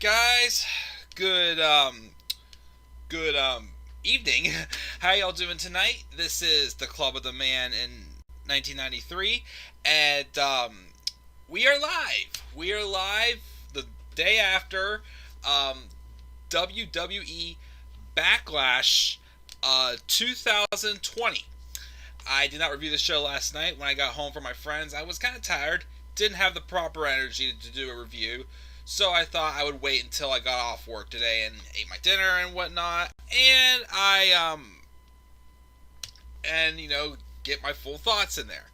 Alright guys, good good evening. How y'all doing tonight? This is the Club of the Man in 1993, and we are live. We are live the day after WWE Backlash 2020. I did not review the show last night. When I got home from my friends, I was kind of tired. Didn't have the proper energy to do a review. So I thought I would wait until I got off work today and ate my dinner and whatnot. And get my full thoughts in there.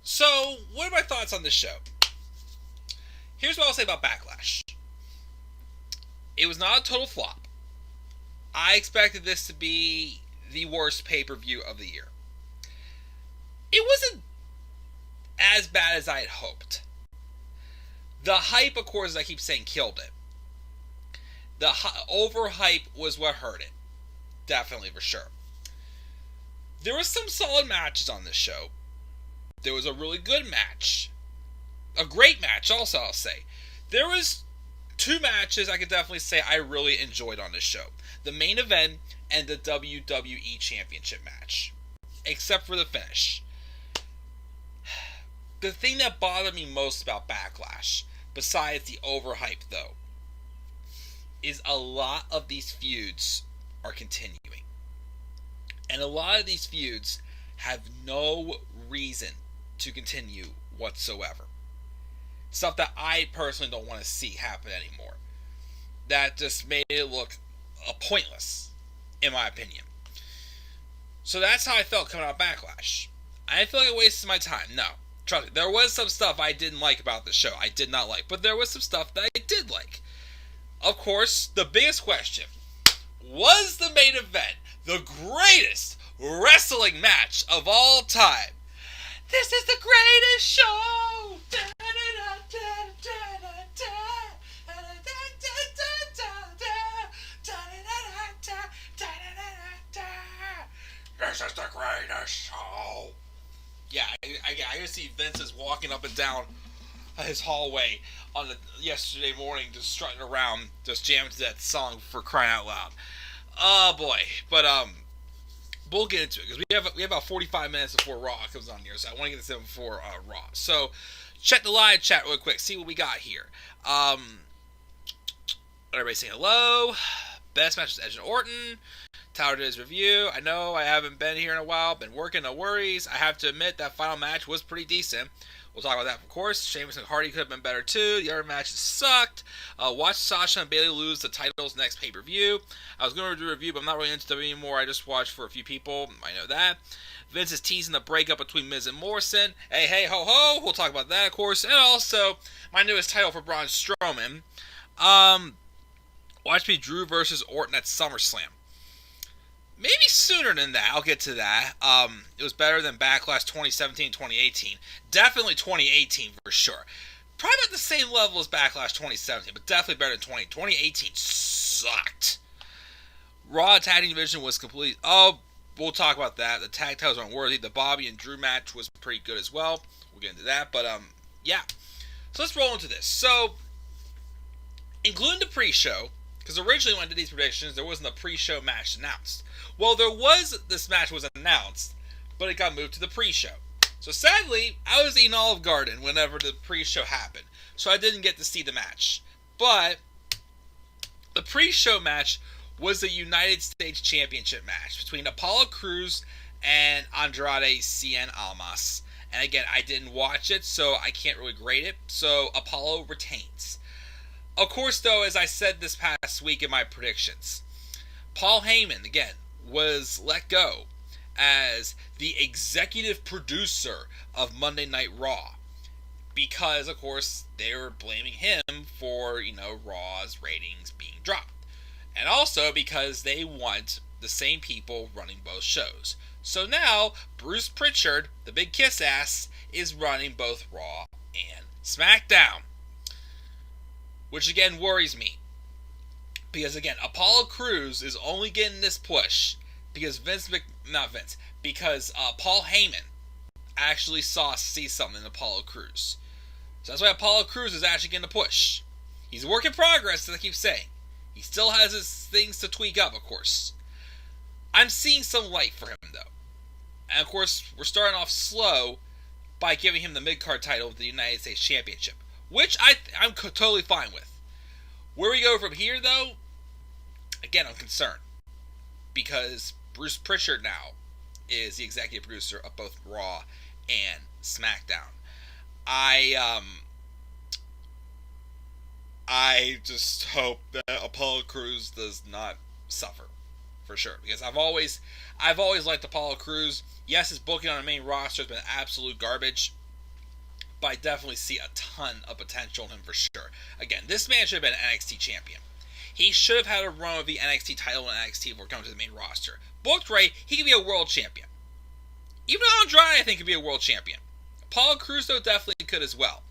So what are my thoughts on this show? Here's what I'll say about Backlash. It was not a total flop. I expected this to be the worst pay-per-view of the year. It wasn't as bad as I had hoped. The hype, of course, as I keep saying, killed it. The overhype was what hurt it. Definitely, for sure. There were some solid matches on this show. There was a really good match. A great match, also, I'll say. There was two matches I could definitely say I really enjoyed on this show. The main event and the WWE Championship match. Except for the finish. The thing that bothered me most about Backlash, besides the overhype though, is a lot of these feuds are continuing. And a lot of these feuds have no reason to continue whatsoever. Stuff that I personally don't want to see happen anymore. That just made it look pointless, in my opinion. So that's how I felt coming out of Backlash. I didn't feel like I wasted my time, no. Trust me, there was some stuff I didn't like about the show. I did not like. But there was some stuff that I did like. Of course, the biggest question. Was the main event the greatest wrestling match of all time? This is the greatest show! This is the greatest show! Yeah, I can see Vince is walking up and down his hallway on yesterday morning, just strutting around, just jamming to that song, for crying out loud. Oh boy, but we'll get into it because we have about 45 minutes before Raw comes on here, so I want to get this in before Raw. So check the live chat real quick, see what we got here. Everybody saying hello. Best match is Edge and Orton. Tyler did his review. I know I haven't been here in a while. Been working, no worries. I have to admit that final match was pretty decent. We'll talk about that, of course. Sheamus and Hardy could have been better too. The other matches sucked. Watch Sasha and Bayley lose the titles next pay-per-view. I was going to do a review, but I'm not really into WWE anymore. I just watched for a few people. I know that. Vince is teasing the breakup between Miz and Morrison. Hey, hey, ho, ho. We'll talk about that, of course. And also, my newest title for Braun Strowman. Watch me Drew versus Orton at SummerSlam. Maybe sooner than that. I'll get to that. It was better than Backlash 2017-2018. Definitely 2018 for sure. Probably not the same level as Backlash 2017, but definitely better than 2018 sucked. Raw Tag Team Division was complete. Oh, we'll talk about that. The tag titles aren't worthy. The Bobby and Drew match was pretty good as well. We'll get into that. But, yeah. So let's roll into this. So, including the pre-show, because originally when I did these predictions, there wasn't a pre-show match announced. Well, this match was announced, but it got moved to the pre-show. So sadly, I was eating Olive Garden whenever the pre-show happened, so I didn't get to see the match. But the pre-show match was the United States Championship match between Apollo Crews and Andrade Cien Almas. And again, I didn't watch it, so I can't really grade it. So Apollo retains. Of course, though, as I said this past week in my predictions, Paul Heyman, again, was let go as the executive producer of Monday Night Raw. Because, of course, they were blaming him for, Raw's ratings being dropped. And also because they want the same people running both shows. So now, Bruce Pritchard, the big kiss ass, is running both Raw and SmackDown. Which again worries me. Because again, Apollo Crews is only getting this push because Paul Heyman actually see something in Apollo Crews. So that's why Apollo Crews is actually getting a push. He's a work in progress, as I keep saying. He still has his things to tweak up, of course. I'm seeing some light for him, though. And, of course, we're starting off slow by giving him the mid-card title of the United States Championship, which I'm totally fine with. Where we go from here, though, again, I'm concerned. Because Bruce Pritchard now is the executive producer of both Raw and SmackDown. I just hope that Apollo Crews does not suffer, for sure. Because I've always liked Apollo Crews. Yes, his booking on the main roster has been absolute garbage, but I definitely see a ton of potential in him for sure. Again, this man should have been an NXT champion. He should have had a run with the NXT title in NXT before coming to the main roster. Booked right, he could be a world champion. Even Andrade, I think, could be a world champion. Apollo Crews, though, definitely could as well.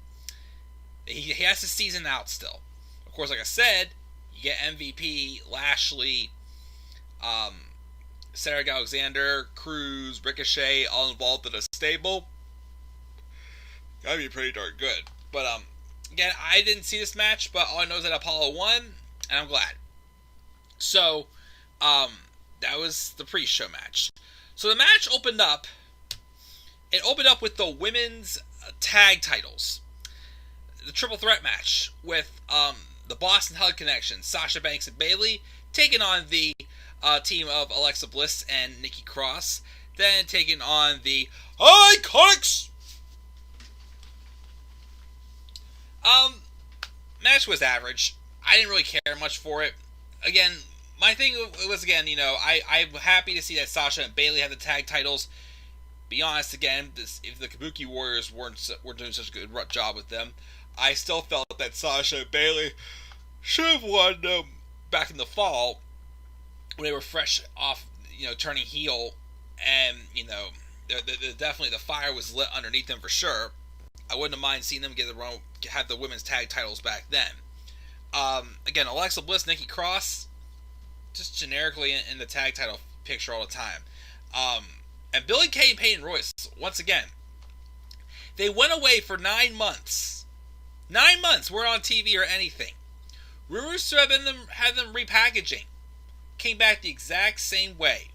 He has to season out still. Of course, like I said, you get MVP, Lashley, Cedric Alexander, Crews, Ricochet, all involved in a stable. That'd be pretty darn good. But, again, I didn't see this match, but all I know is that Apollo won, and I'm glad. So, that was the pre-show match. So the match opened up. It opened up with the women's tag titles. The triple threat match with the Boston Hug Connection, Sasha Banks and Bayley, taking on the team of Alexa Bliss and Nikki Cross. Then taking on the Iconics. Match was average. I didn't really care much for it. Again, my thing was, again, I'm happy to see that Sasha and Bayley have the tag titles. Be honest, again, if the Kabuki Warriors weren't doing such a good job with them, I still felt that Sasha and Bayley should have won them back in the fall when they were fresh off, turning heel, and definitely the fire was lit underneath them for sure. I wouldn't have mind seeing them have the women's tag titles back then. Again, Alexa Bliss, Nikki Cross, just generically in the tag title picture all the time. And Billie Kay and Peyton Royce, once again, they went away for 9 months. 9 months weren't on TV or anything. Rumors to have them repackaging. Came back the exact same way.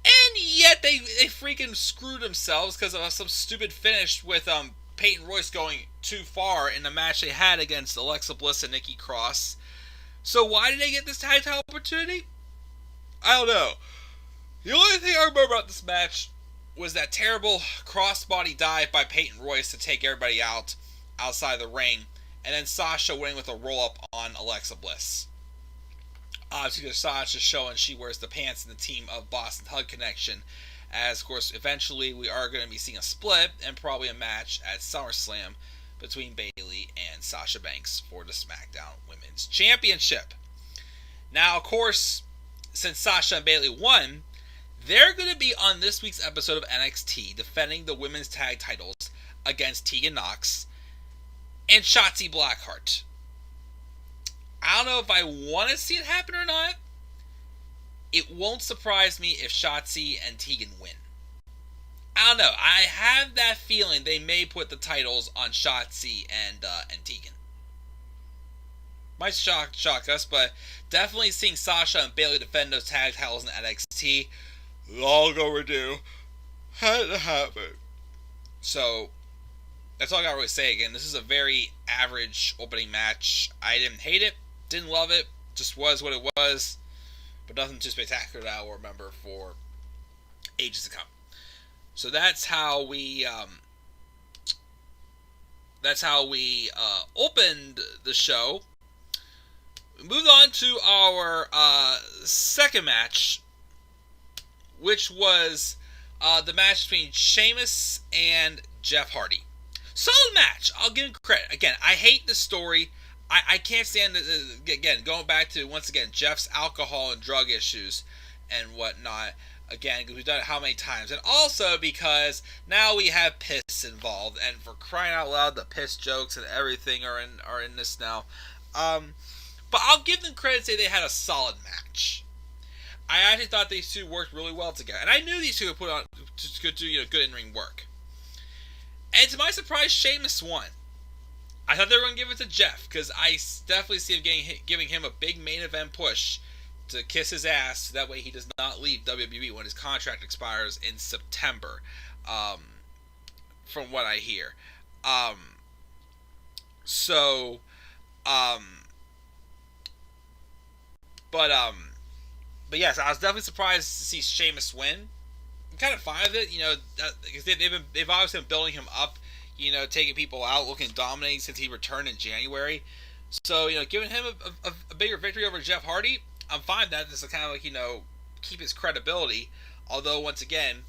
And yet they freaking screwed themselves because of some stupid finish with Peyton Royce going too far in the match they had against Alexa Bliss and Nikki Cross. So why did they get this tag title opportunity? I don't know. The only thing I remember about this match was that terrible crossbody dive by Peyton Royce to take everybody out outside the ring, and then Sasha winning with a roll-up on Alexa Bliss. Obviously, Sasha showing she wears the pants in the team of Boston Hug Connection, as, of course, eventually we are going to be seeing a split and probably a match at SummerSlam between Bayley and Sasha Banks for the SmackDown Women's Championship. Now, of course, since Sasha and Bayley won, they're going to be on this week's episode of NXT defending the women's tag titles against Tegan Nox and Shotzi Blackheart. I don't know if I want to see it happen or not. It won't surprise me if Shotzi and Tegan win. I don't know. I have that feeling they may put the titles on Shotzi and Tegan. Might shock us, but definitely seeing Sasha and Bayley defend those tag titles in NXT, long overdue, had to happen. So, that's all I gotta really say. Again, this is a very average opening match. I didn't hate it, didn't love it, just was what it was, but nothing too spectacular that I will remember for ages to come. So that's how we opened the show. We moved on to our second match, which was the match between Sheamus and Jeff Hardy. Solid match. I'll give him credit. Again, I hate the story. I can't stand again, going back to, once again, Jeff's alcohol and drug issues and whatnot. Again, because we've done it how many times. And also because now we have piss involved. And for crying out loud, the piss jokes and everything are in this now. But I'll give them credit and say they had a solid match. I actually thought these two worked really well together. And I knew these two would put on good in-ring work. And to my surprise, Sheamus won. I thought they were going to give it to Jeff, because I definitely see him giving him a big main event push to kiss his ass, so that way he does not leave WWE when his contract expires in September, from what I hear. So, but yes, I was definitely surprised to see Sheamus win. I'm kind of fine with it, because they've obviously been building him up, taking people out, looking dominating since he returned in January. So, giving him a bigger victory over Jeff Hardy, I'm fine with that. Just to kind of keep his credibility. Although, once again,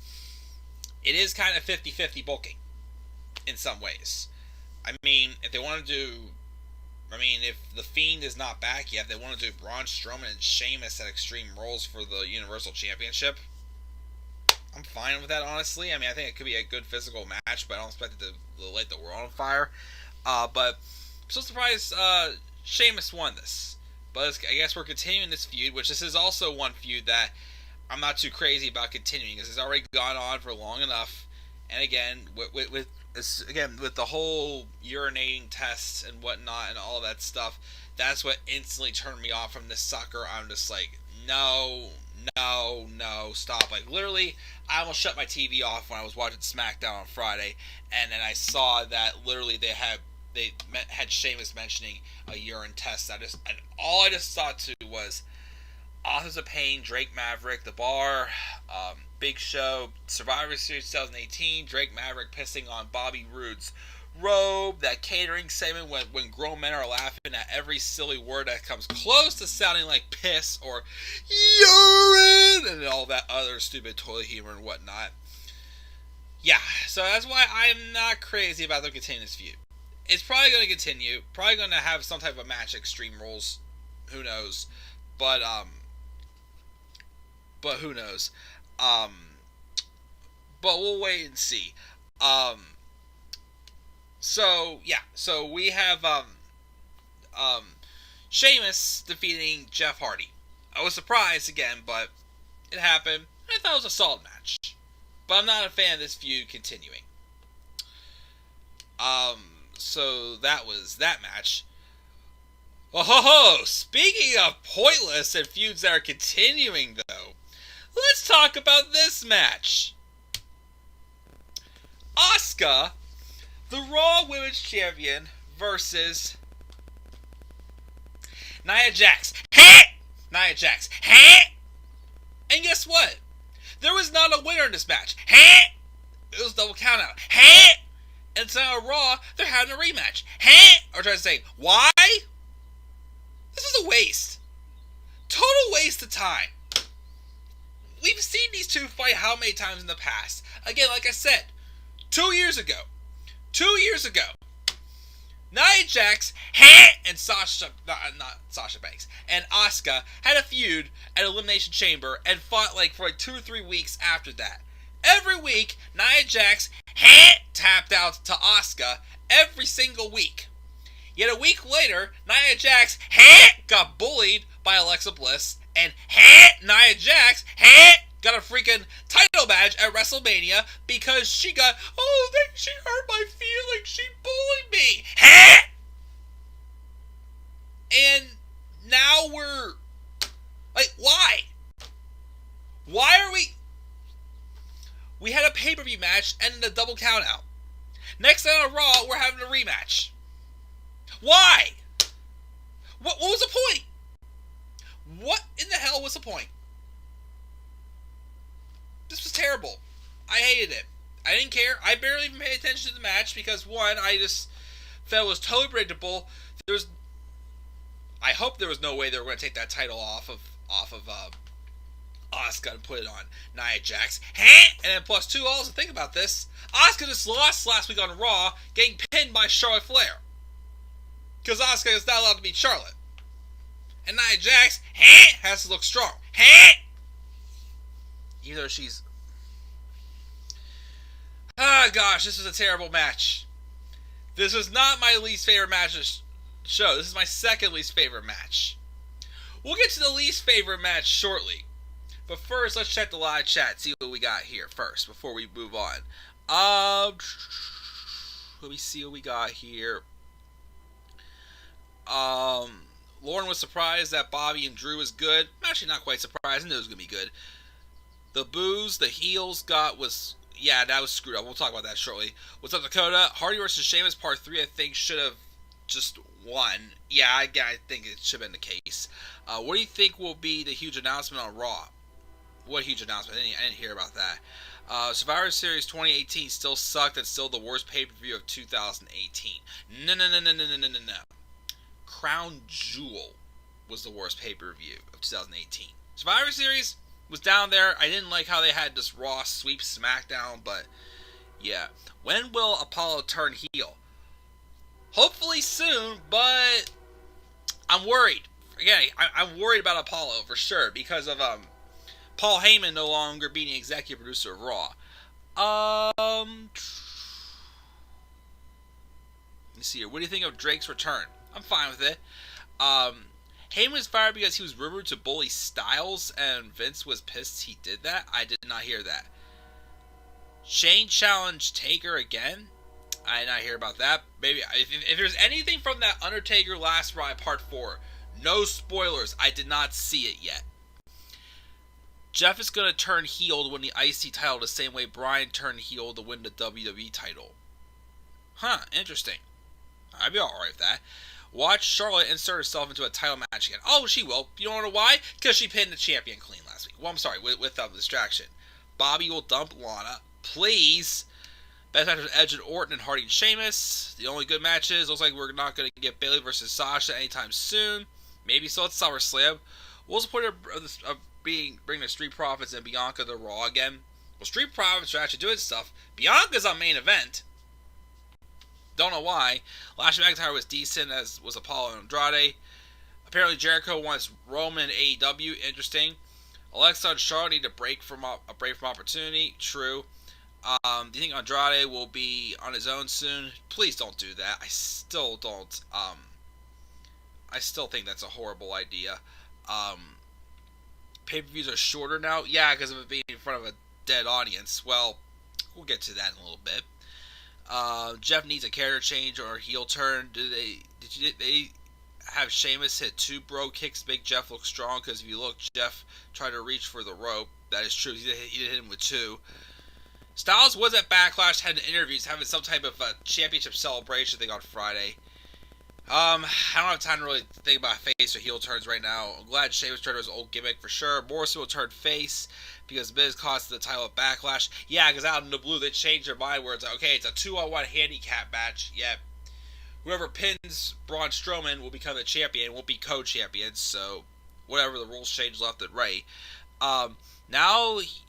it is kind of 50-50 booking in some ways. I mean, if they want to do, if the Fiend is not back yet, they want to do Braun Strowman and Sheamus at Extreme Rules for the Universal Championship. I'm fine with that, honestly. I think it could be a good physical match, but I don't expect it to light the world on fire. But I'm so surprised Sheamus won this. But I guess we're continuing this feud, which this is also one feud that I'm not too crazy about continuing, because it's already gone on for long enough. And again, with the whole urinating tests and whatnot and all that stuff, that's what instantly turned me off from this sucker. I'm just like, no, stop. Like, literally, I almost shut my TV off when I was watching SmackDown on Friday, and then I saw that literally they had Sheamus mentioning a urine test. All I just thought to was Authors of Pain, Drake Maverick, The Bar, Big Show, Survivor Series 2018, Drake Maverick pissing on Bobby Roode's robe, that catering segment when grown men are laughing at every silly word that comes close to sounding like piss or urine, and all that other stupid toilet humor and whatnot. Yeah, so that's why I'm not crazy about them continuing this feud. It's probably going to continue. Probably going to have some type of match at Extreme Rules. Who knows? But who knows? But we'll wait and see. So we have Sheamus defeating Jeff Hardy. I was surprised again, but it happened. I thought it was a solid match. But I'm not a fan of this feud continuing. So that was that match. Oh, speaking of pointless and feuds that are continuing, though, let's talk about this match. Asuka, the Raw Women's Champion, versus Nia Jax. Nia Jax. And guess what? There was not a winner in this match. It was double countout. And so on Raw, they're having a rematch. Or trying to say, why? This is a waste. Total waste of time. We've seen these two fight how many times in the past? Again, like I said, 2 years ago, Nia Jax and not Sasha Banks, and Asuka had a feud at Elimination Chamber and fought for 2 or 3 weeks after that. Every week, Nia Jax tapped out to Asuka every single week. Yet a week later, Nia Jax got bullied by Alexa Bliss, and Nia Jax got a freaking title badge at WrestleMania because she got, she hurt my feelings, she bullied me. And now we're, why? Why are we had a pay-per-view match and a double countout. Next night on Raw, we're having a rematch. Why? What was the point? What in the hell was the point? This was terrible. I hated it. I didn't care. I barely even paid attention to the match because, one, I just felt it was totally predictable. I hope there was no way they were going to take that title off of Asuka and put it on Nia Jax. And then plus two, also think about this. Asuka just lost last week on Raw, getting pinned by Charlotte Flair. Because Asuka is not allowed to beat Charlotte. And Nia Jax has to look strong. Even though she's... Oh gosh, this was a terrible match. This was not my least favorite match of the show. This is my second least favorite match. We'll get to the least favorite match shortly. But first, let's check the live chat, see what we got here first, before we move on. Let me see what we got here. Lauren was surprised that Bobby and Drew was good. I'm actually not quite surprised. I knew it was going to be good. The boos the heels got was... Yeah, that was screwed up. We'll talk about that shortly. What's up, Dakota? Hardy versus Sheamus Part 3, I think, should have just won. Yeah, I think it should have been the case. What do you think will be the huge announcement on Raw? What huge announcement? I didn't hear about that. Survivor Series 2018 still sucked. It's still the worst pay-per-view of 2018. No. Crown Jewel was the worst pay-per-view of 2018. Survivor Series was down there. I didn't like how they had this Raw sweep SmackDown, but yeah. When will Apollo turn heel? Hopefully soon, but I'm worried. Again, I'm worried about Apollo for sure because of Paul Heyman no longer being the executive producer of Raw. Let me see here. What do you think of Drake's return? I'm fine with it. Heyman was fired because he was rumored to bully Styles, and Vince was pissed he did that. I did not hear that. Shane challenged Taker again. I did not hear about that. Maybe if there's anything from that Undertaker Last Ride Part 4, no spoilers. I did not see it yet. Jeff is going to turn heel to win the IC title the same way Bryan turned heel to win the WWE title. Huh, interesting. I'd be alright with that. Watch Charlotte insert herself into a title match again. Oh, she will. You don't know why? Because she pinned the champion clean last week. Well, I'm sorry, with distraction. Bobby will dump Lana. Please. Best match was Edge and Orton and Hardy and Sheamus. The only good matches. Looks like we're not going to get Bayley versus Sasha anytime soon. Maybe so at SummerSlam. What's the point of bringing the Street Profits and Bianca to Raw again? Well, Street Profits are actually doing stuff. Bianca's on main event. Don't know why. Lashley McIntyre was decent, as was Apollo and Andrade. Apparently Jericho wants Roman in AEW. Interesting. Alexa and Charlotte need a break from opportunity. True. Do you think Andrade will be on his own soon? Please don't do that. I still don't. I still think that's a horrible idea. Pay-per-views are shorter now. Yeah, because of it being in front of a dead audience. Well, we'll get to that in a little bit. Jeff needs a character change or a heel turn. Did they have Sheamus hit 2 bro kicks to make Jeff look strong? Because if you look, Jeff tried to reach for the rope. That is true. He did hit him with 2. Styles was at Backlash, had interviews, having some type of championship celebration thing on Friday. I don't have time to really think about face or heel turns right now. I'm glad Sheamus turned to his old gimmick for sure. Morrison will turn face because Miz cost the title at Backlash. Yeah, because out in the blue they changed their mind where it's like, okay, it's a 2-on-1 handicap match. Yeah, whoever pins Braun Strowman will become the champion, won't be co-champions. So whatever, the rules change left and right. Now he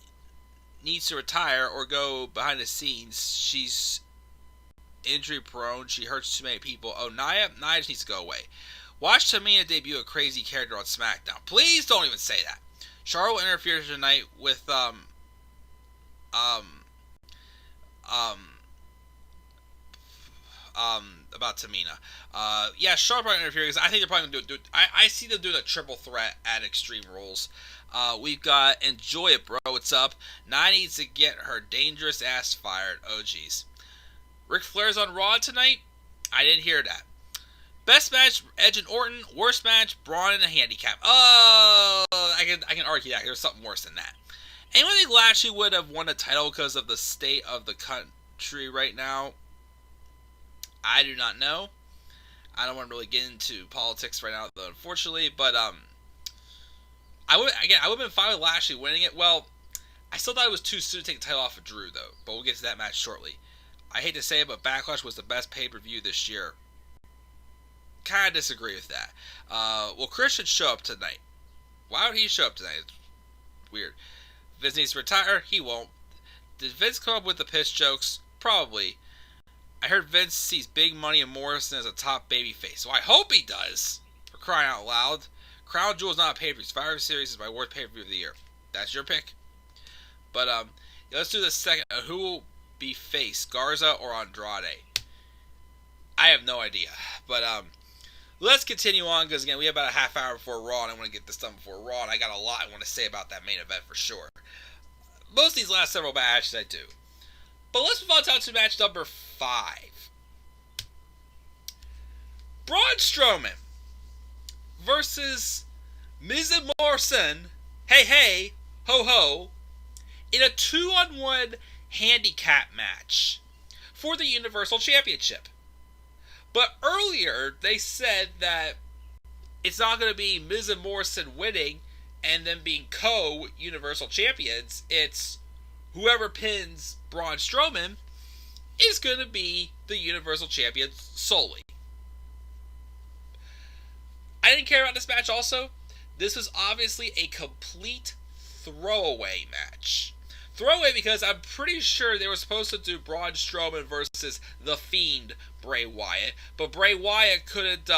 needs to retire or go behind the scenes. She's injury prone. She hurts too many people. Oh, Nia just needs to go away. Watch Tamina debut a crazy character on SmackDown. Please don't even say that. Charlotte interferes tonight with about Tamina. Yeah, Charlotte probably interferes. I think they're probably gonna do it. I see them doing a triple threat at Extreme Rules. We've got Enjoy It, Bro. What's up? Nia needs to get her dangerous ass fired. Oh, jeez. Ric Flair's on Raw tonight? I didn't hear that. Best match, Edge and Orton. Worst match, Braun in a handicap. Oh, I can argue that. There's something worse than that. Anyone think Lashley would have won the title because of the state of the country right now? I do not know. I don't want to really get into politics right now, though, unfortunately. But I would have been fine with Lashley winning it. Well, I still thought it was too soon to take the title off of Drew, though. But we'll get to that match shortly. I hate to say it, but Backlash was the best pay-per-view this year. Kind of disagree with that. Will Christian show up tonight? Why would he show up tonight? It's weird. Vince needs to retire? He won't. Did Vince come up with the piss jokes? Probably. I heard Vince sees big money in Morrison as a top babyface, so I hope he does. For crying out loud. Crown Jewel is not a pay-per-view. Survivor Series is my worst pay-per-view of the year. That's your pick. But let's do this second. Who will be face, Garza or Andrade? I have no idea. But let's continue on, because again, we have about a half hour before Raw, and I want to get this done before Raw, and I got a lot I want to say about that main event for sure. Most of these last several matches I do. But let's move on to match number 5. Braun Strowman versus Miz and Morrison, hey hey, ho ho, in a 2-on-1 handicap match for the Universal Championship. But earlier, they said that it's not going to be Miz and Morrison winning and then being co-Universal Champions. It's whoever pins Braun Strowman is going to be the Universal Champion solely. I didn't care about this match also. This was obviously a complete throwaway match. Throwaway because I'm pretty sure they were supposed to do Braun Strowman versus The Fiend Bray Wyatt, but Bray Wyatt couldn't.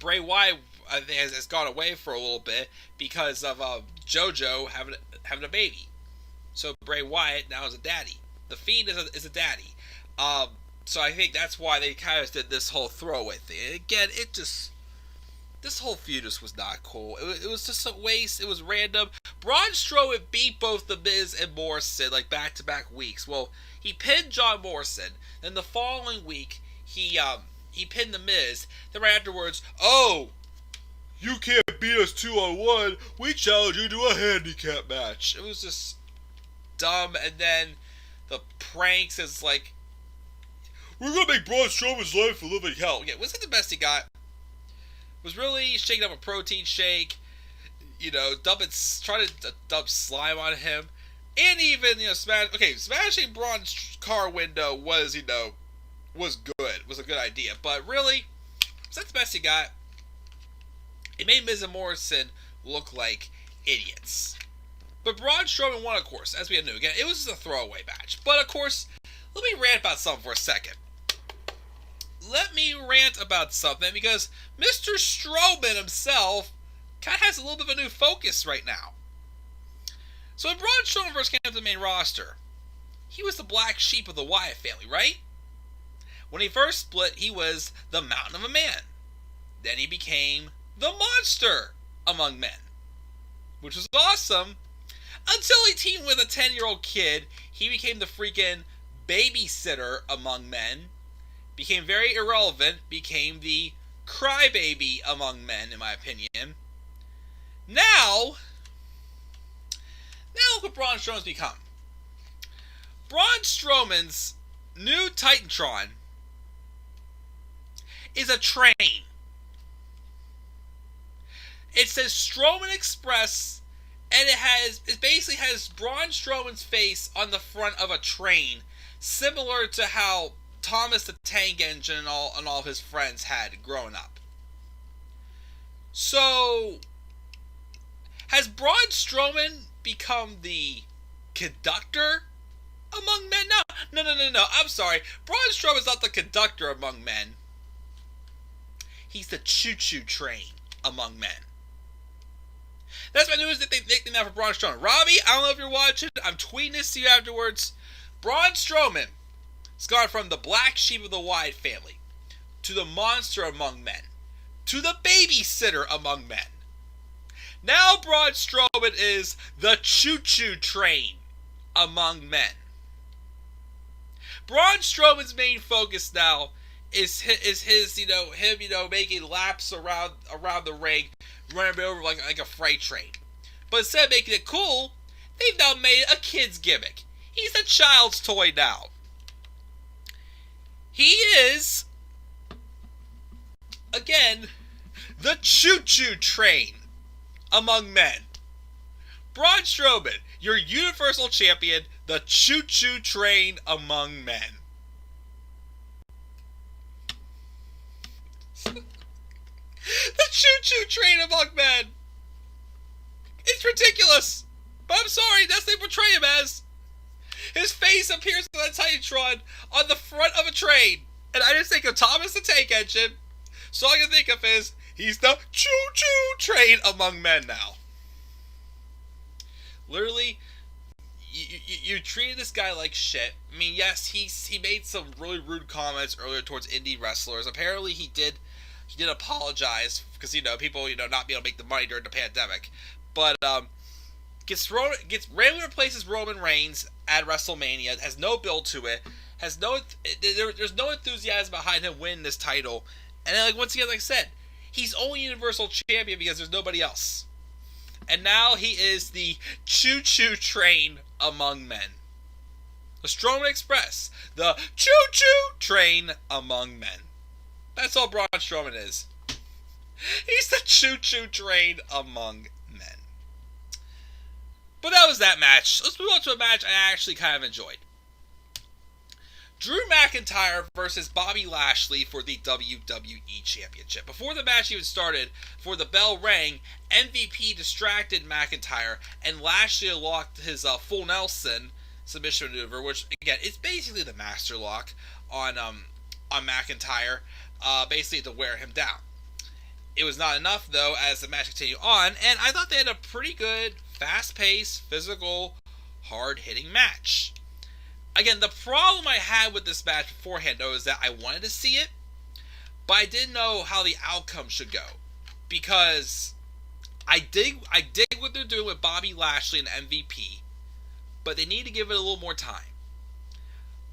Bray Wyatt I think has gone away for a little bit because of JoJo having a baby. So Bray Wyatt now is a daddy. The Fiend is a daddy. So I think that's why they kind of did this whole throwaway thing. And again, this whole feud just was not cool. It was just a waste. It was random. Braun Strowman beat both The Miz and Morrison like back-to-back weeks. Well, he pinned John Morrison. Then the following week, he pinned The Miz. Then right afterwards, oh, you can't beat us 2-on-1. We challenge you to a handicap match. It was just dumb. And then the pranks is like, we're going to make Braun Strowman's life a living hell. Yeah, was it the best he got? Was really shaking up a protein shake, trying to dump slime on him, and even, smashing Braun's car window was good, was a good idea, but really, was that the best he got? It made Miz and Morrison look like idiots. But Braun Strowman won, of course, as we knew. Again, it was just a throwaway match. But, of course, let me rant about something for a second. Let me rant about something, because Mr. Strowman himself kind of has a little bit of a new focus right now. So when Braun Strowman first came to the main roster, he was the black sheep of the Wyatt family, right? When he first split, he was the Mountain of a Man. Then he became the Monster among men, which was awesome, until he teamed with a 10-year-old kid. He became the freaking babysitter among men, became very irrelevant, became the crybaby among men, in my opinion. Now look what Braun Strowman's become. Braun Strowman's new Titantron is a train. It says Strowman Express, and it basically has Braun Strowman's face on the front of a train, similar to how Thomas the Tank Engine and all his friends had growing up. So, has Braun Strowman become the conductor among men? No. I'm sorry. Braun Strowman's not the conductor among men. He's the choo-choo train among men. That's my news nickname now for Braun Strowman. Robbie, I don't know if you're watching. I'm tweeting this to you afterwards. Braun Strowman has gone from the black sheep of the Wyatt family to the monster among men to the babysitter among men. Now Braun Strowman is the choo-choo train among men. Braun Strowman's main focus now is his him making laps around the ring, running over like a freight train. But instead of making it cool, they've now made it a kid's gimmick. He's a child's toy now. He is, again, the choo-choo train among men. Braun Strowman, your Universal Champion, the choo-choo train among men. The choo-choo train among men. It's ridiculous. But I'm sorry, that's what they portray him as. His face appears on the Titantron on the front of a train. And I just think of Thomas the Tank Engine. So all I can think of is, he's the choo-choo train among men now. Literally, you treated this guy like shit. I mean, yes, he made some really rude comments earlier towards indie wrestlers. Apparently, he did apologize because people not being able to make the money during the pandemic. But gets randomly replaces Roman Reigns at WrestleMania. Has no build to it. There's no enthusiasm behind him winning this title. And then, once again, like I said, He's only Universal Champion because there's nobody else. And now he is the choo-choo train among men. The Strowman Express. The choo-choo train among men. That's all Braun Strowman is. He's the choo-choo train among men. But that was that match. Let's move on to a match I actually kind of enjoyed. Drew McIntyre versus Bobby Lashley for the WWE Championship. Before the match even started, before the bell rang, MVP distracted McIntyre, and Lashley locked his full Nelson submission maneuver, which, again, is basically the master lock on McIntyre, basically to wear him down. It was not enough, though, as the match continued on, and I thought they had a pretty good, fast-paced, physical, hard-hitting match. Again, the problem I had with this match beforehand, though, is that I wanted to see it, but I didn't know how the outcome should go. Because I dig what they're doing with Bobby Lashley and MVP, but they need to give it a little more time.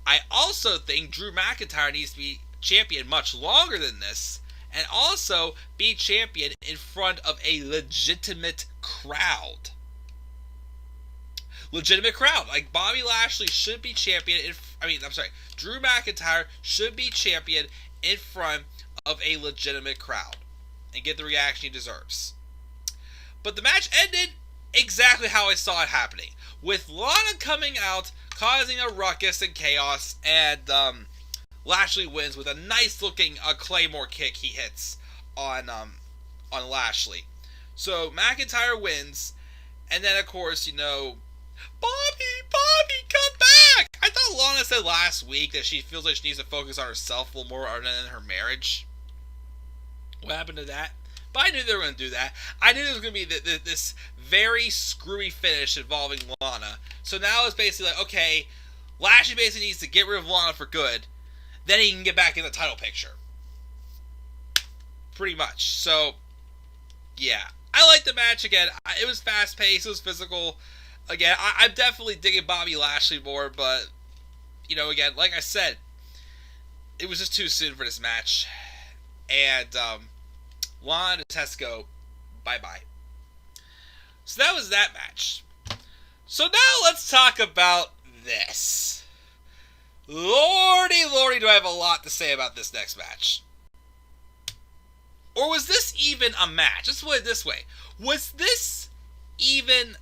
I also think Drew McIntyre needs to be champion much longer than this, and also be champion in front of a legitimate crowd. Like, Bobby Lashley should be champion Drew McIntyre should be champion in front of a legitimate crowd and get the reaction he deserves. But the match ended exactly how I saw it happening, with Lana coming out, causing a ruckus and chaos, and Lashley wins with a nice looking Claymore kick he hits on Lashley. So McIntyre wins, and then of course, Bobby, come back! I thought Lana said last week that she feels like she needs to focus on herself a little more other than her marriage. What happened to that? But I knew they were going to do that. I knew there was going to be this very screwy finish involving Lana. So now it's basically like, okay, Lashley basically needs to get rid of Lana for good. Then he can get back in the title picture. Pretty much. So, yeah. I liked the match again. It was fast-paced. It was physical. Again, I'm definitely digging Bobby Lashley more, but, again, like I said, it was just too soon for this match. And, Lana just has to go bye-bye. So that was that match. So now let's talk about this. Lordy, do I have a lot to say about this next match. Or was this even a match? Let's put it this way. Was this even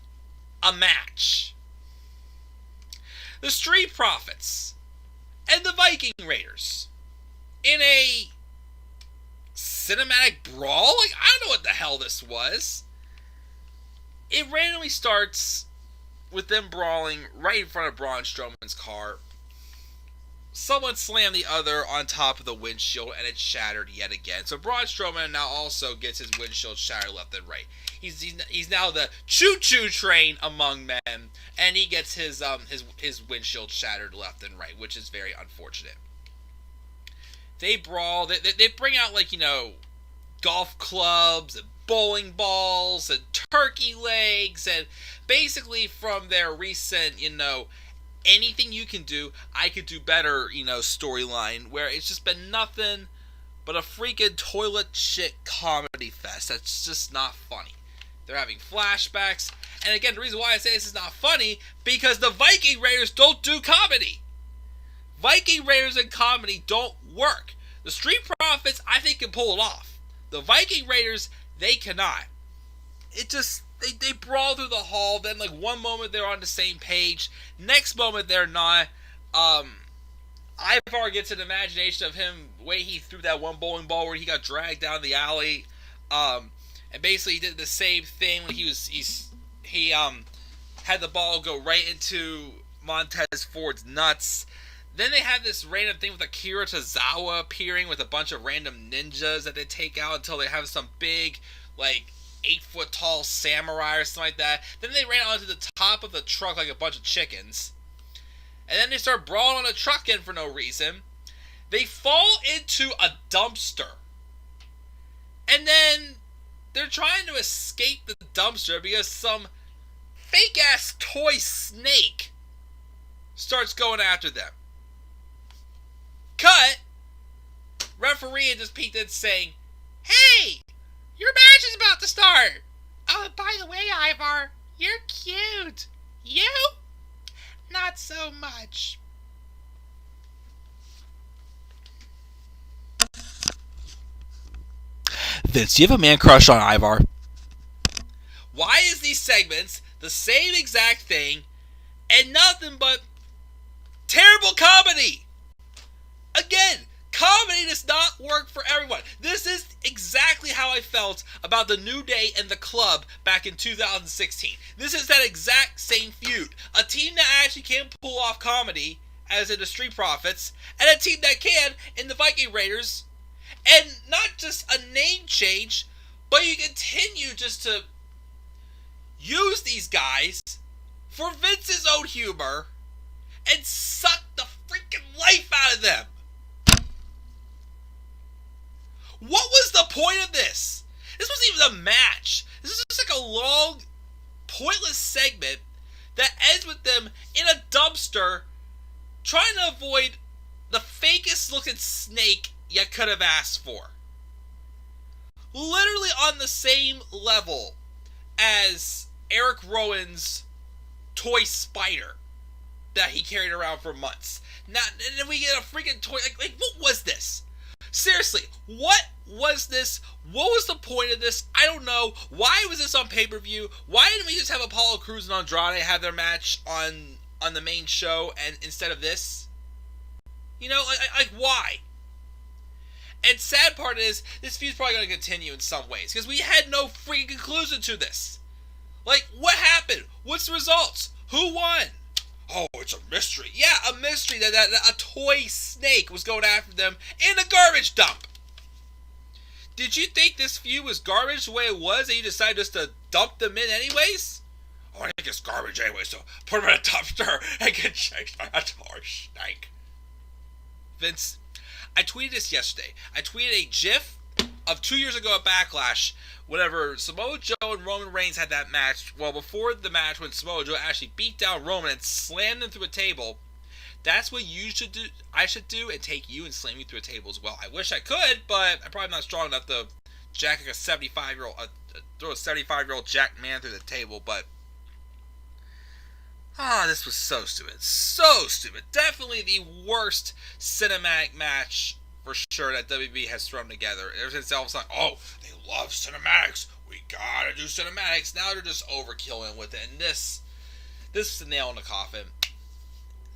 a match? The Street Profits and the Viking Raiders in a cinematic brawl? Like, I don't know what the hell this was. It randomly starts with them brawling right in front of Braun Strowman's car. Someone slammed the other on top of the windshield, and it shattered yet again. So Braun Strowman now also gets his windshield shattered left and right. He's now the choo-choo train among men, and he gets his windshield shattered left and right, which is very unfortunate. They brawl. They bring out, golf clubs and bowling balls and turkey legs, and basically from their recent, anything you can do, I could do better, storyline, where it's just been nothing but a freaking toilet shit comedy fest. That's just not funny. They're having flashbacks, and again, the reason why I say this is not funny, because the Viking Raiders don't do comedy. Viking Raiders and comedy don't work. The Street Profits, I think, can pull it off. The Viking Raiders, they cannot. It just, they brawl through the hall, then one moment they're on the same page, next moment they're not. Ivar gets an imagination of him, the way he threw that one bowling ball where he got dragged down the alley, and basically he did the same thing when he had the ball go right into Montez Ford's nuts. Then they have this random thing with Akira Tozawa appearing with a bunch of random ninjas that they take out until they have some big, 8-foot tall samurai or something like that. Then they ran onto the top of the truck like a bunch of chickens. And then they start brawling on the truck again for no reason. They fall into a dumpster. And then they're trying to escape the dumpster because some fake-ass toy snake starts going after them. Cut. Referee just peeked in saying, "Hey, to start. Oh, by the way, Ivar, you're cute. You? Not so much. Vince, do you have a man crush on Ivar? Why is these segments the same exact thing and nothing but terrible comedy? Again, comedy does not work for everyone. This is exactly how I felt about the New Day and the Club back in 2016. This is that exact same feud. A team that actually can pull off comedy, as in the Street Profits, and a team that can in the Viking Raiders. And not just a name change, but you continue just to use these guys for Vince's own humor and suck the freaking life out of them. What was the point of this? This wasn't even a match. This is just like a long, pointless segment that ends with them in a dumpster trying to avoid the fakest looking snake you could have asked for. Literally on the same level as Eric Rowan's toy spider that he carried around for months. Now, and then we get a freaking toy. Like what was this? Seriously, what was this? What was the point of this? I don't know. Why was this on pay-per-view? Why didn't we just have Apollo Crews and Andrade have their match on the main show and instead of this? You know, like why? And sad part is, this feud's probably going to continue in some ways, because we had no freaking conclusion to this. Like, what happened? What's the results? Who won? Oh, it's a mystery. Yeah, a mystery that a toy snake was going after them in a garbage dump. Did you think this feud was garbage the way it was, and you decided just to dump them in anyways? Oh, I think it's garbage anyway, so put them in a dumpster and get chased by a toy snake. Vince, I tweeted this yesterday. I tweeted a GIF of 2 years ago at Backlash, whenever Samoa Joe and Roman Reigns had that match. Well, before the match, when Samoa Joe actually beat down Roman and slammed him through a table. That's what you should do. I should do, and take you and slam you through a table as well. I wish I could, but I'm probably not strong enough to jack like a 75-year-old, throw a 75-year-old jacked man through the table. But this was so stupid. So stupid. Definitely the worst cinematic match for sure that WWE has thrown together. Ever since all of a sudden, oh, they love cinematics. We gotta do cinematics. Now they're just overkilling with it. And this is the nail in the coffin.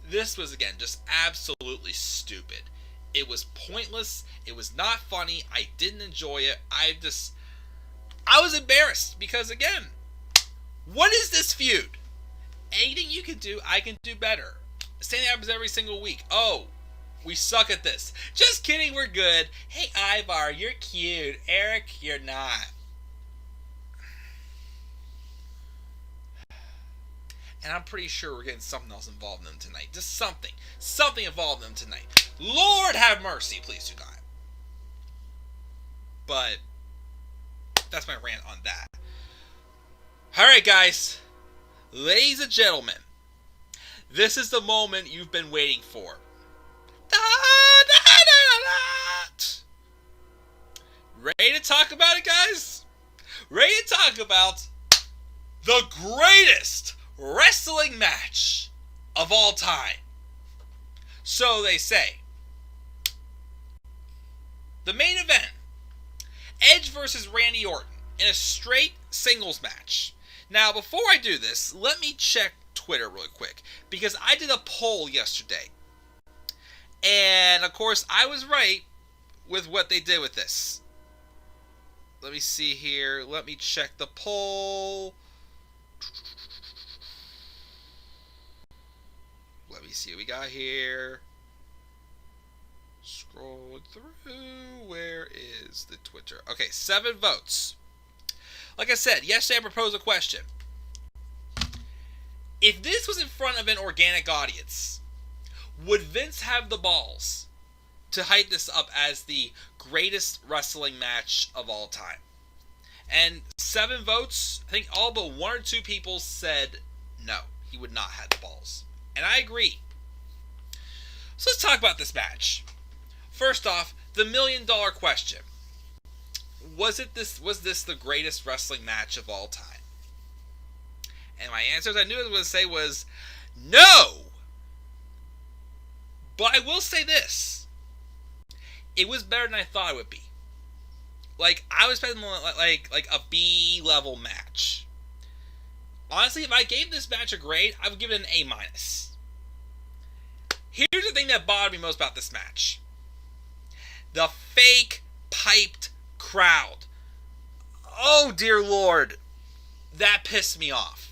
This was, again, just absolutely stupid. It was pointless. It was not funny. I didn't enjoy it. I was embarrassed because, again, what is this feud? Anything you can do, I can do better. Same thing happens every single week. Oh, we suck at this. Just kidding, we're good. Hey, Ivar, you're cute. Eric, you're not. And I'm pretty sure we're getting something else involved in them tonight. Just something. Something involved in them tonight. Lord have mercy, please do not. But that's my rant on that. Alright, guys. Ladies and gentlemen, this is the moment you've been waiting for. Ready to talk about it, guys? Ready to talk about the greatest wrestling match of all time. So they say. The main event, Edge versus Randy Orton in a straight singles match. Now, before I do this, let me check Twitter really quick, because I did a poll yesterday. And, of course, I was right with what they did with this. Let me see here. Let me check the poll. Let me see what we got here. Scrolling through. Where is the Twitter? Okay, 7 votes. Like I said, yesterday I proposed a question. If this was in front of an organic audience, would Vince have the balls to hype this up as the greatest wrestling match of all time? And 7 votes, I think all but 1 or 2 people said no, he would not have the balls. And I agree. So let's talk about this match. First off, the $1 million question. was this the greatest wrestling match of all time? And my answer, as I knew I was going to say, was no. But I will say this: it was better than I thought it would be. Like, I was expecting like a B level match. Honestly, if I gave this match a grade, I would give it an A minus. Here's the thing that bothered me most about this match: the fake piped crowd. Oh dear Lord, that pissed me off.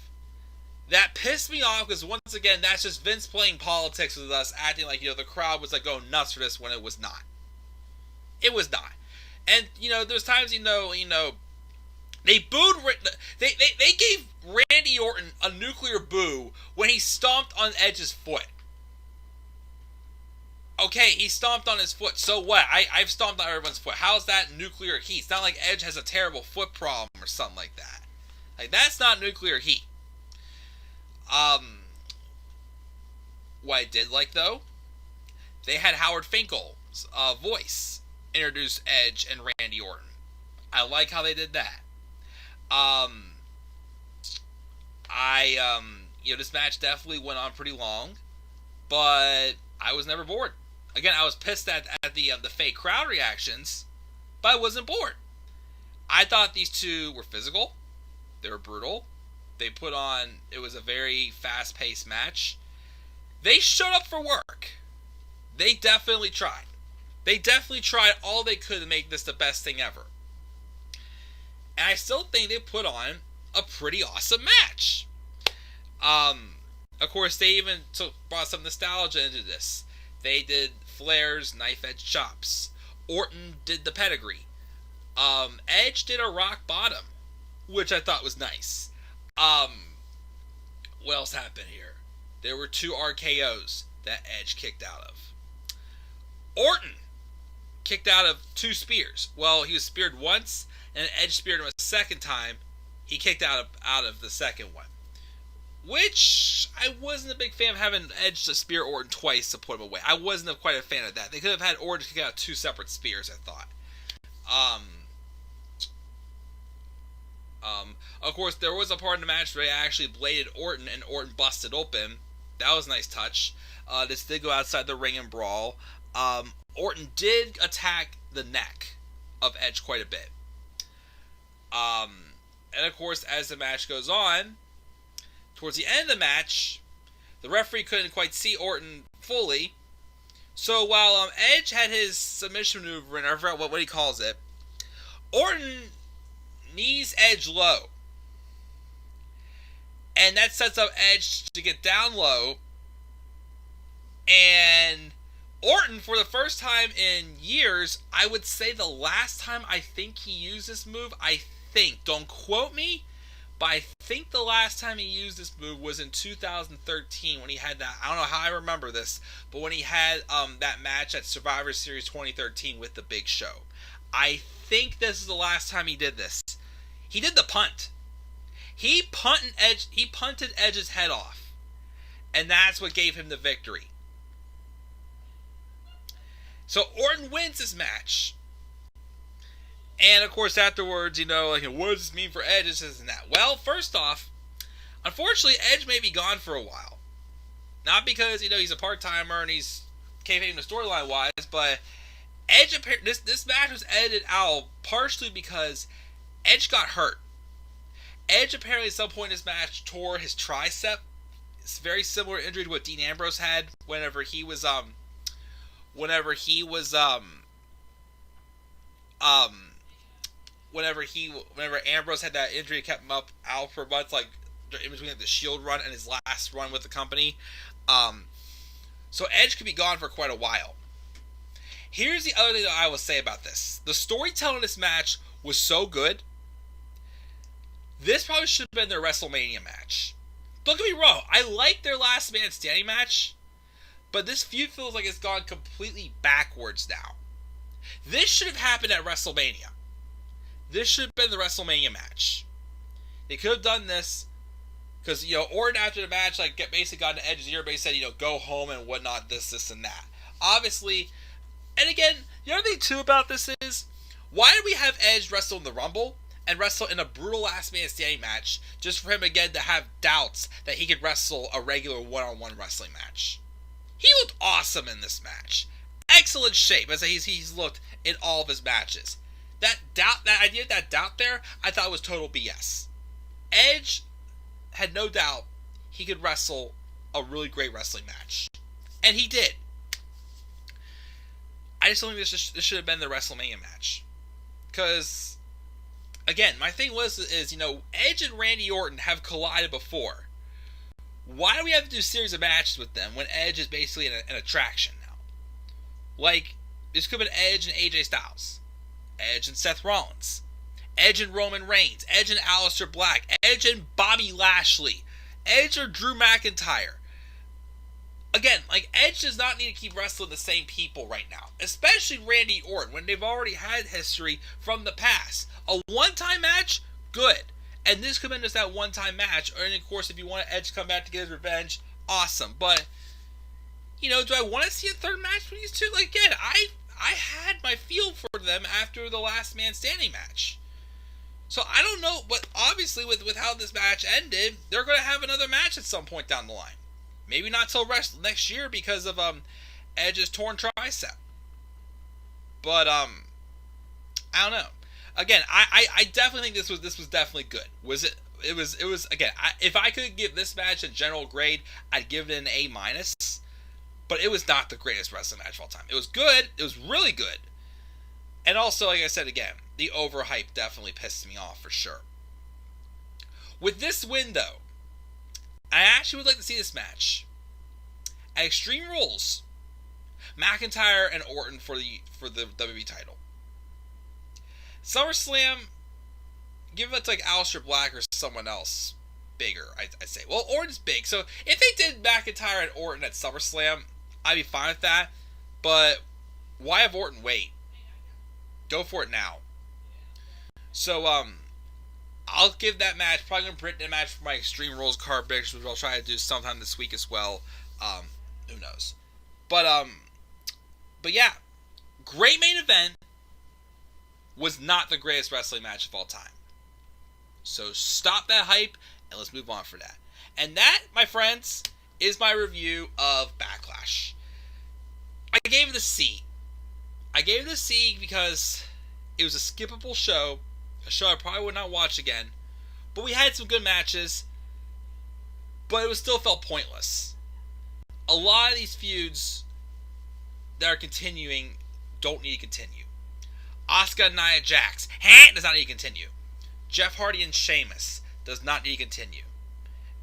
That pissed me off because, once again, that's just Vince playing politics with us, acting like, the crowd was like going nuts for this when it was not. It was not. And, there's times, they booed, they gave Randy Orton a nuclear boo when he stomped on Edge's foot. Okay, he stomped on his foot. So what? I've stomped on everyone's foot. How's that nuclear heat? It's not like Edge has a terrible foot problem or something like that. Like, that's not nuclear heat. What I did like, though, they had Howard Finkel's voice introduce Edge and Randy Orton. I like how they did that. This match definitely went on pretty long, but I was never bored. Again, I was pissed at the fake crowd reactions, but I wasn't bored. I thought these two were physical. They were brutal. They put on, it was a very fast-paced match. They showed up for work. They definitely tried. They definitely tried all they could to make this the best thing ever. And I still think they put on a pretty awesome match. Of course, they even brought some nostalgia into this. They did Flair's knife-edge chops. Orton did the pedigree. Edge did a rock bottom, which I thought was nice. What else happened here? There were 2 RKOs that Edge kicked out of. Orton kicked out of 2 spears. Well, he was speared once, and Edge speared him a second time. He kicked out of the second one, which I wasn't a big fan of, having Edge to spear Orton twice to put him away. I wasn't quite a fan of that. They could have had Orton kick out 2 separate spears, I thought. Of course, there was a part in the match where they actually bladed Orton, and Orton busted open. That was a nice touch. This did go outside the ring and brawl. Orton did attack the neck of Edge quite a bit. And of course, as the match goes on, towards the end of the match, the referee couldn't quite see Orton fully. So while Edge had his submission maneuver, and I forgot what he calls it, Orton knees Edge low. And that sets up Edge to get down low. And Orton, for the first time in years, I would say the last time I think he used this move, don't quote me, but I think the last time he used this move was in 2013 when he had that, I don't know how I remember this, but when he had that match at Survivor Series 2013 with the Big Show. I think this is the last time he did this. He did the punt. He punted Edge's head off. And that's what gave him the victory. So Orton wins this match. And of course afterwards, what does this mean for Edge? This and that. Well, first off, unfortunately, Edge may be gone for a while. Not because, he's a part-timer and he's kayfabing the storyline-wise, but Edge, this match was edited out partially because Edge got hurt. Edge apparently at some point in this match tore his tricep. It's very similar injury to what Dean Ambrose had whenever Ambrose had that injury, kept him out for months, like in between the Shield run and his last run with the company. So Edge could be gone for quite a while. Here's the other thing that I will say about this. The storytelling in this match was so good. This probably should have been their WrestleMania match. Don't get me wrong, I like their last man standing match, but this feud feels like it's gone completely backwards now. This should have happened at WrestleMania. This should have been the WrestleMania match. They could have done this because, Orton after the match, basically got into Edge's ear, but he said, go home and whatnot, this, and that. Obviously, and again, the other thing too about this is, Why did we have Edge wrestle in the Rumble and wrestle in a brutal last man standing match just for him again to have doubts that he could wrestle a regular one-on-one wrestling match? He looked awesome in this match. Excellent shape as he's looked in all of his matches. That idea of that doubt there, I thought was total BS. Edge had no doubt he could wrestle a really great wrestling match. And he did. I just don't think this should have been the WrestleMania match. Because, again, my thing is, Edge and Randy Orton have collided before. Why do we have to do a series of matches with them when Edge is basically an attraction now? Like, this could have been Edge and AJ Styles. Edge and Seth Rollins. Edge and Roman Reigns. Edge and Aleister Black. Edge and Bobby Lashley. Edge or Drew McIntyre. Again, Edge does not need to keep wrestling the same people right now. Especially Randy Orton, when they've already had history from the past. A one-time match? Good. And this could have been just that one-time match. And of course, if you want Edge to come back to get his revenge, awesome. But, do I want to see a third match between these two? Again, I had my feel for them after the last man standing match. So I don't know, but obviously with how this match ended, they're going to have another match at some point down the line. Maybe not till next year because of Edge's torn tricep. But I don't know. Again, I definitely think this was definitely good. It was again. If I could give this match a general grade, I'd give it an A-. But it was not the greatest wrestling match of all time. It was good. It was really good. And also, like I said again, the overhype definitely pissed me off for sure. With this win, though, I actually would like to see this match at Extreme Rules. McIntyre and Orton for the WWE title. SummerSlam, give it to Aleister Black or someone else bigger, I'd say. Well, Orton's big, so if they did McIntyre and Orton at SummerSlam, I'd be fine with that. But why have Orton wait? Go for it now. So, I'll give that match, probably going to print a match for my Extreme Rules card pictures, which I'll try to do sometime this week as well. Who knows? But yeah, great main event. Was not the greatest wrestling match of all time. So stop that hype and let's move on for that. And that, my friends, is my review of Backlash. I gave it a C. I gave it a C because it was a skippable show. A show I probably would not watch again. But we had some good matches. But it still felt pointless. A lot of these feuds that are continuing don't need to continue. Asuka and Nia Jax does not need to continue. Jeff Hardy and Sheamus does not need to continue.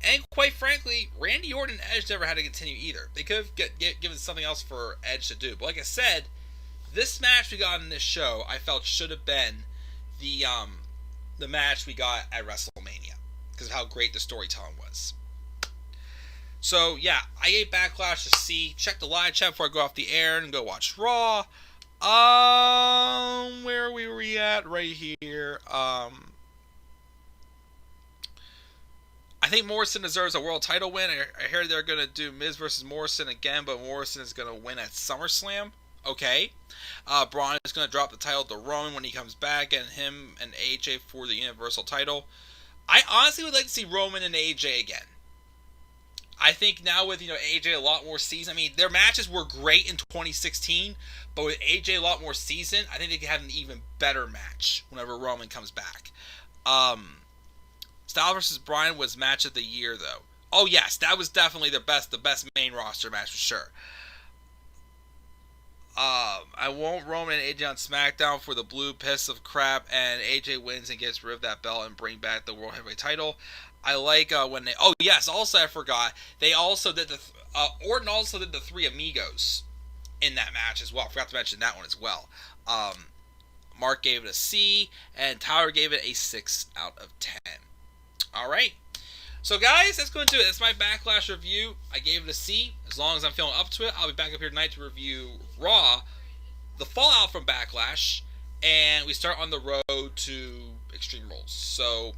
And quite frankly, Randy Orton and Edge never had to continue either. They could have given something else for Edge to do. But like I said, this match we got in this show, I felt should have been the match we got at WrestleMania because of how great the storytelling was. So yeah, I gave Backlash a C. Check the live chat before I go off the air and go watch Raw. Where were we at? Right here. I think Morrison deserves a world title win. I heard they're going to do Miz versus Morrison again, but Morrison is going to win at SummerSlam. Okay. Braun is going to drop the title to Roman when he comes back, and him and AJ for the Universal title. I honestly would like to see Roman and AJ again. I think now with AJ a lot more season. I mean, their matches were great in 2016, but with AJ a lot more season, I think they could have an even better match whenever Roman comes back. Styles versus Bryan was match of the year, though. Oh yes, that was definitely the best main roster match for sure. I want Roman and AJ on SmackDown for the blue piss of crap, and AJ wins and gets rid of that belt and bring back the World Heavyweight title. I like when they... Oh, yes, also I forgot. They also did the... Orton also did the Three Amigos in that match as well. I forgot to mention that one as well. Mark gave it a C, and Tyler gave it a 6 out of 10. Alright. So, guys, that's going to do it. That's my Backlash review. I gave it a C. As long as I'm feeling up to it, I'll be back up here tonight to review Raw, the fallout from Backlash, and we start on the road to Extreme Rules. So...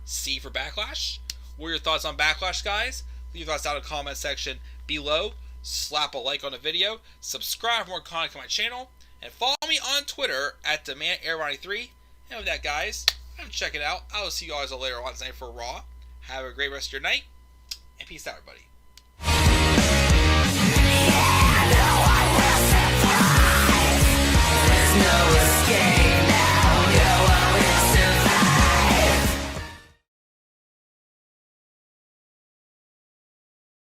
C for Backlash. What are your thoughts on Backlash, guys? Leave your thoughts down in the comment section below. Slap a like on the video. Subscribe for more content to my channel. And follow me on Twitter at DemandAir93. And with that, guys, I'm checking out. I will see you guys all later on tonight for Raw. Have a great rest of your night, and peace out, everybody.